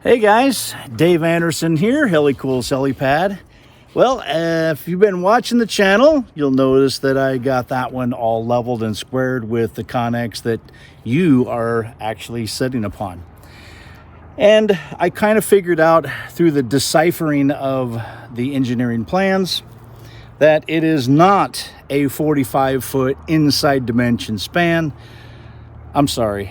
Hey guys, Dave Anderson here, Helicool's Helipad. Well, if you've been watching the channel, you'll notice that I got that one all leveled and squared with the connex that you are actually sitting upon. And I kind of figured out through the deciphering of the engineering plans that it is not a 45-foot inside dimension span. I'm sorry.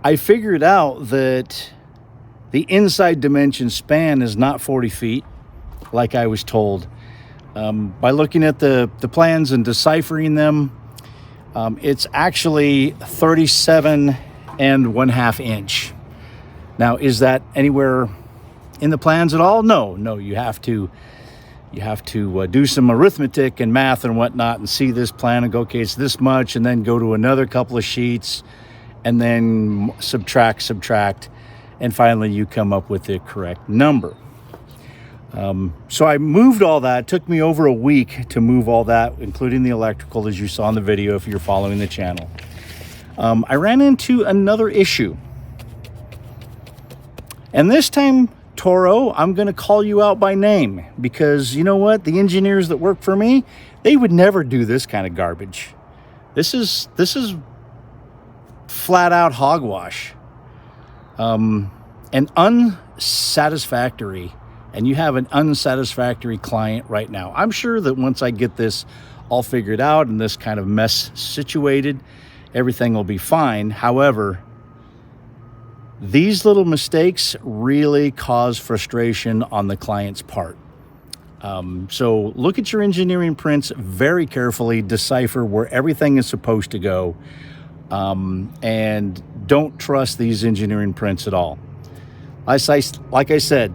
I figured out that the inside dimension span is not 40 feet, like I was told. By looking at the plans and deciphering them, it's actually 37 and 1/2 inch. Now, is that anywhere in the plans at all? No, you have to do some arithmetic and math and whatnot and see this plan and go, okay, it's this much, and then go to another couple of sheets and then subtract. And finally, you come up with the correct number. So I moved all that. It took me over a week to move all that, including the electrical, as you saw in the video if you're following the channel. I ran into another issue. And this time, Toro, I'm going to call you out by name, because you know what? The engineers that work for me, they would never do this kind of garbage. This is flat out hogwash. An unsatisfactory, and you have an unsatisfactory client right now. I'm sure that once I get this all figured out and this kind of mess situated, everything will be fine. However, these little mistakes really cause frustration on the client's part. So look at your engineering prints very carefully, decipher where everything is supposed to go, and don't trust these engineering prints at all. Like I said,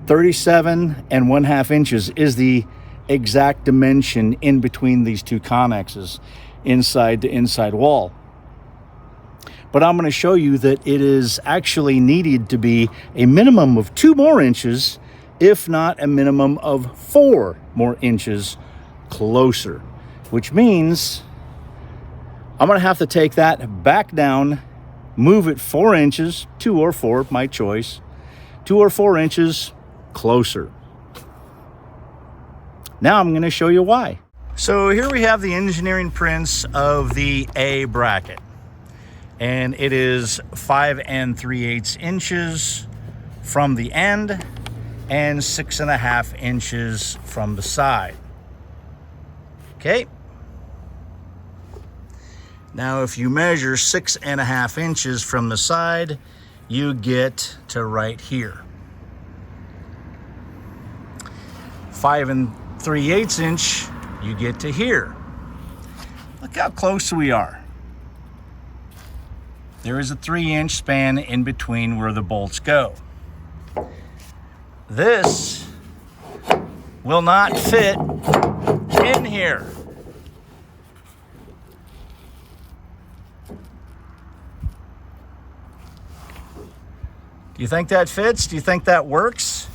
37 and 1/2 inches is the exact dimension in between these two connexes, inside to inside wall. But I'm going to show you that it is actually needed to be a minimum of 2 more inches, if not a minimum of 4 more inches closer, which means I'm going to have to take that back down, move it 4 inches, 2 or 4, my choice, 2 or 4 inches closer. Now I'm going to show you why. So here we have the engineering prints of the A bracket, and it is 5 3/8 inches from the end and 6.5 inches from the side. Okay. Now, if you measure 6.5 inches from the side, you get to right here. 5 3/8 inch, you get to here. Look how close we are. There is a 3-inch span in between where the bolts go. This will not fit in here. Do you think that fits? Do you think that works?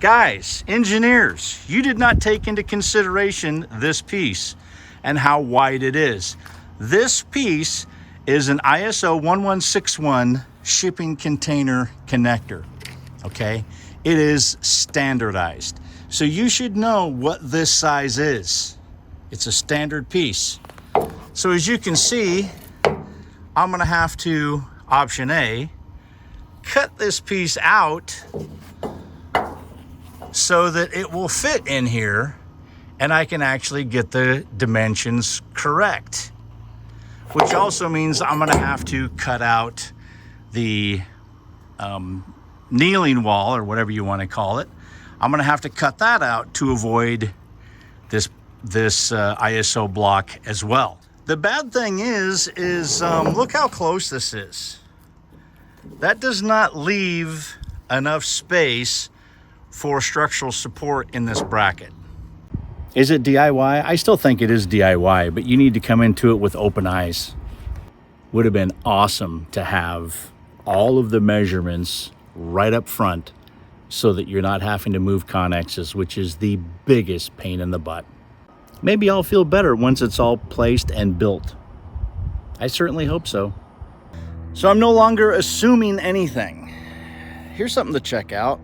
Guys, engineers, you did not take into consideration this piece and how wide it is. This piece is an ISO 1161 shipping container connector, okay? It is standardized. So you should know what this size is. It's a standard piece. So as you can see, I'm gonna have to, option A, cut this piece out so that it will fit in here and I can actually get the dimensions correct, which also means I'm going to have to cut out the kneeling wall, or whatever you want to call it. I'm going to have to cut that out to avoid this ISO block as well. The bad thing is look how close this is. That does not leave enough space for structural support in this bracket. Is it DIY? I still think it is DIY, but you need to come into it with open eyes. Would have been awesome to have all of the measurements right up front so that you're not having to move connexes, which is the biggest pain in the butt. Maybe I'll feel better once it's all placed and built. I certainly hope so. So I'm no longer assuming anything. here's something to check out.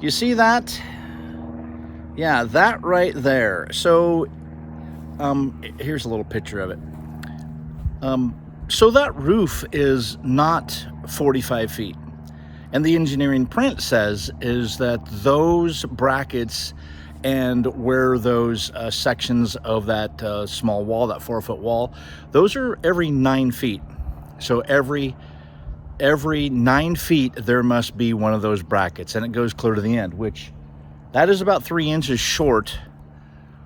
You see that? Yeah, that right there. So here's a little picture of it. So that roof is not 45 feet. And the engineering print says is that those brackets and where those sections of that small wall, that 4-foot wall, those are every 9 feet. So every 9 feet there must be one of those brackets, and it goes clear to the end, which that is about 3 inches short,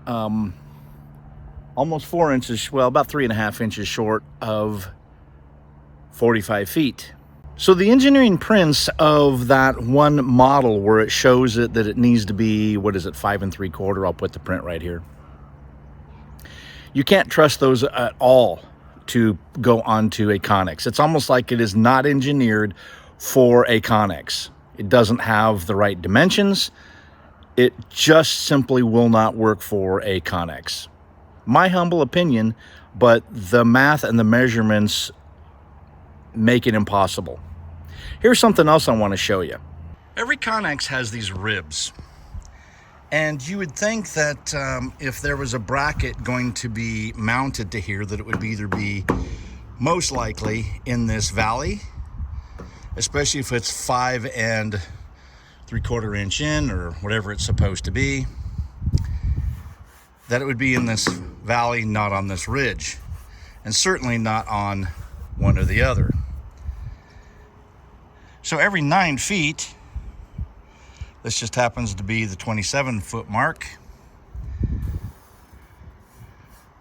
almost 4 inches, well, about 3.5 inches short of 45 feet. So the engineering prints of that one model where it shows it that it needs to be, what is it, 5 3/4, I'll put the print right here. You can't trust those at all to go onto a Connex. It's almost like it is not engineered for a Connex. It doesn't have the right dimensions. It just simply will not work for a Connex. My humble opinion, but the math and the measurements make it impossible. Here's something else I want to show you. Every Connex has these ribs. And you would think that if there was a bracket going to be mounted to here, that it would either be most likely in this valley, especially if it's 5 3/4 inch in or whatever it's supposed to be, that it would be in this valley, not on this ridge, and certainly not on one or the other. So every 9 feet, this just happens to be the 27-foot mark.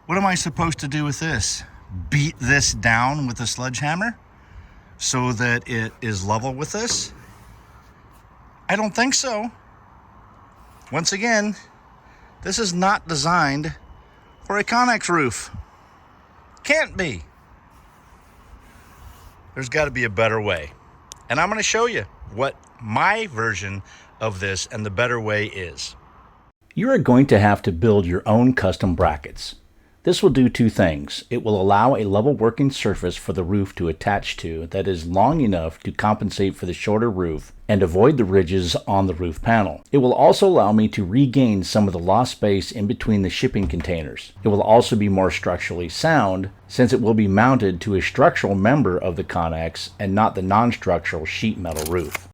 What am I supposed to do with this? Beat this down with a sledgehammer so that it is level with this? I don't think so. Once again, this is not designed for a Connex roof. Can't be. There's got to be a better way. And I'm going to show you what my version of this and the better way is. You are going to have to build your own custom brackets. This will do two things. It will allow a level working surface for the roof to attach to that is long enough to compensate for the shorter roof and avoid the ridges on the roof panel. It will also allow me to regain some of the lost space in between the shipping containers. It will also be more structurally sound since it will be mounted to a structural member of the Connex and not the non-structural sheet metal roof.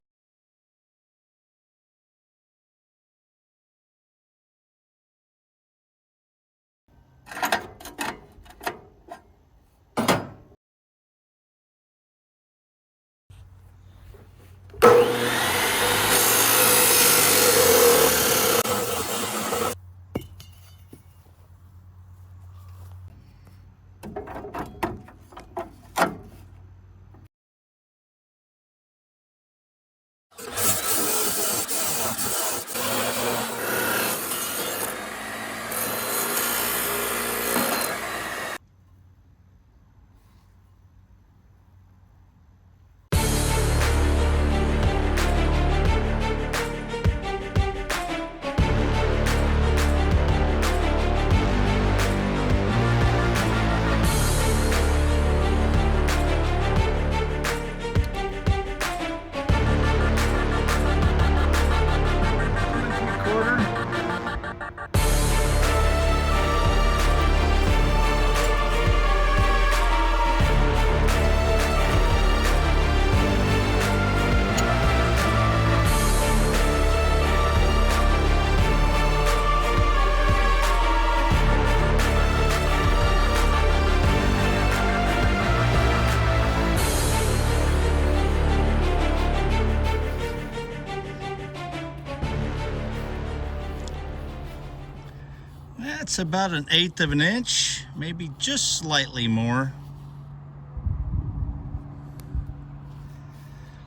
That's about 1/8 of an inch, maybe just slightly more.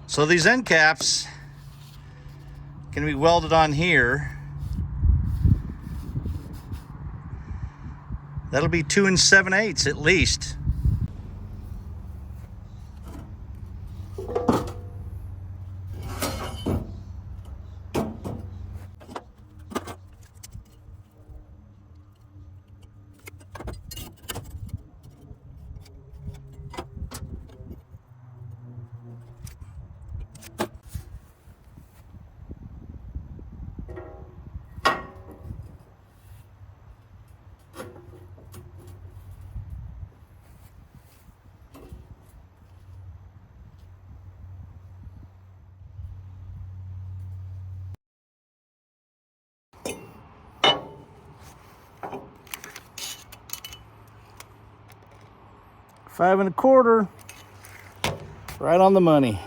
So these end caps can be welded on here. That'll be 2 7/8 at least. 5 1/4. Right on the money.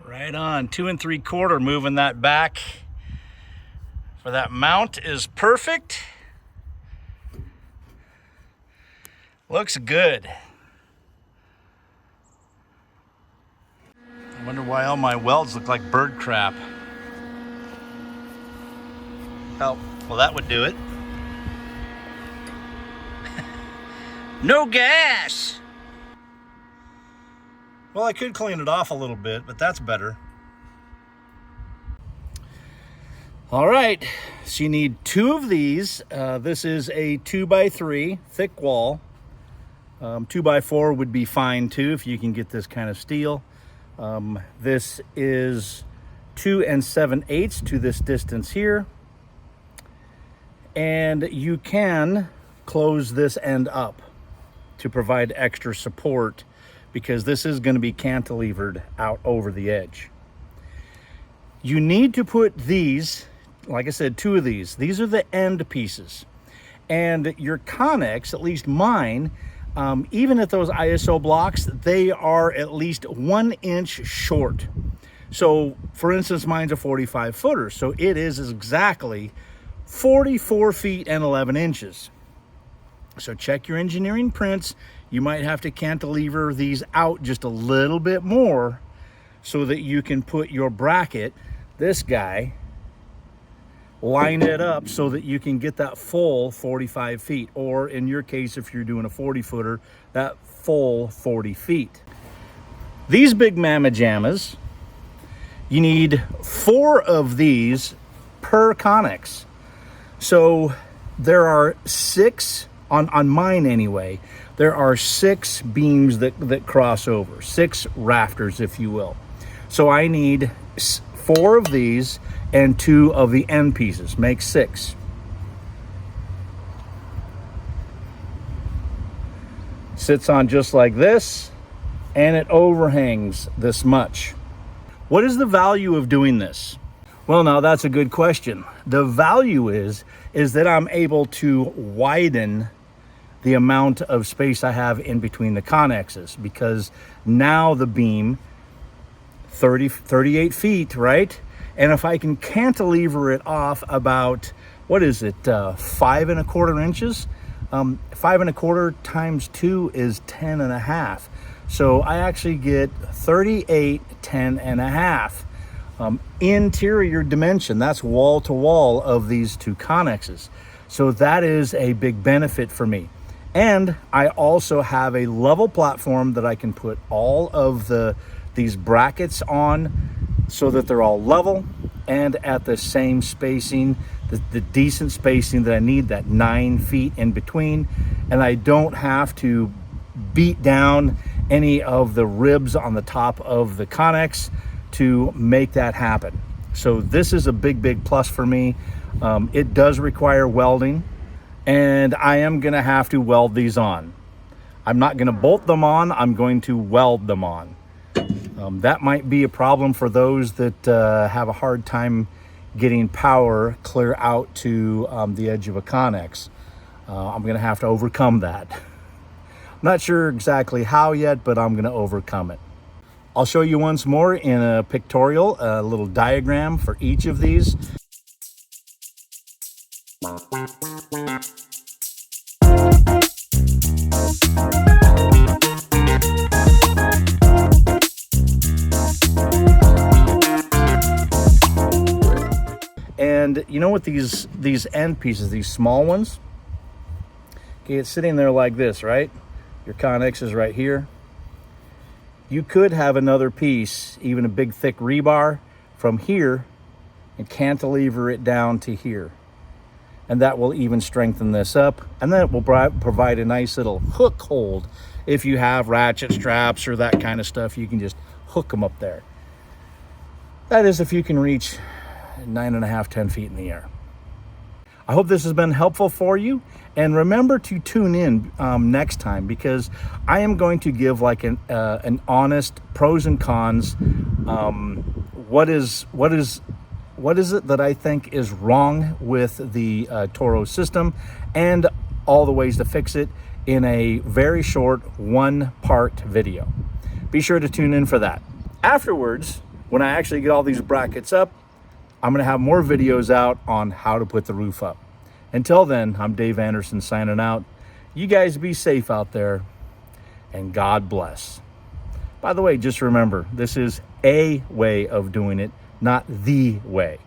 Right on, 2 3/4, moving that back for that mount is perfect. Looks good. I wonder why all my welds look like bird crap. Oh, well that would do it. No gas! Well, I could clean it off a little bit, but that's better. All right, so you need 2 of these. This is a 2x3 thick wall. 2x4 would be fine too if you can get this kind of steel. This is 2 7/8 to this distance here. And you can close this end up to provide extra support, because this is going to be cantilevered out over the edge. You need to put these, like I said, 2 of these. These are the end pieces. And your Connex, at least mine, even at those ISO blocks, they are at least 1 inch short. So for instance, mine's a 45 footer. So it is exactly 44 feet and 11 inches. So check your engineering prints. You might have to cantilever these out just a little bit more so that you can put your bracket, this guy, line it up so that you can get that full 45 feet. Or in your case, if you're doing a 40 footer, that full 40 feet. These big mamma jammas, you need 4 of these per Connex. So there are 6, on mine anyway, there are 6 beams that cross over, 6 rafters, if you will. So I need 4 of these and 2 of the end pieces, make 6. Sits on just like this, and it overhangs this much. What is the value of doing this? Well, now that's a good question. The value is that I'm able to widen the amount of space I have in between the connexes, because now the beam, 38 feet, right? And if I can cantilever it off about, what is it, 5 1/4 inches? 5 1/4 times 2 is 10 1/2. So I actually get 38 10 1/2. Interior dimension, that's wall to wall of these 2 connexes. So that is a big benefit for me. And I also have a level platform that I can put all of these brackets on so that they're all level and at the same spacing, the decent spacing that I need, that 9 feet in between. And I don't have to beat down any of the ribs on the top of the Connex to make that happen. So this is a big plus for me. It does require welding, and I am gonna have to weld these on. I'm not gonna bolt them on, I'm going to weld them on. That might be a problem for those that have a hard time getting power clear out to the edge of a Connex. I'm gonna have to overcome that. I'm not sure exactly how yet, but I'm gonna overcome it. I'll show you once more in a pictorial, a little diagram for each of these. And you know what, these end pieces, these small ones, okay, it's sitting there like this, right? Your Connex is right here. You could have another piece, even a big thick rebar, from here and cantilever it down to here. and that will even strengthen this up, and then it will provide a nice little hook hold. If you have ratchet straps or that kind of stuff, you can just hook them up there. That is if you can reach 9.5, 10 feet in the air. I hope this has been helpful for you, and remember to tune in next time, because I am going to give like an honest pros and cons. What is it that I think is wrong with the Toro system, and all the ways to fix it in a very short 1-part video. Be sure to tune in for that. Afterwards, when I actually get all these brackets up, I'm going to have more videos out on how to put the roof up. Until then, I'm Dave Anderson signing out. You guys be safe out there, and God bless. By the way, just remember, this is a way of doing it, not the way.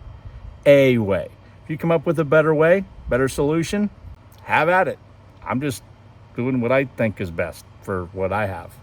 A way. If you come up with a better way, better solution, have at it. I'm just doing what I think is best for what I have.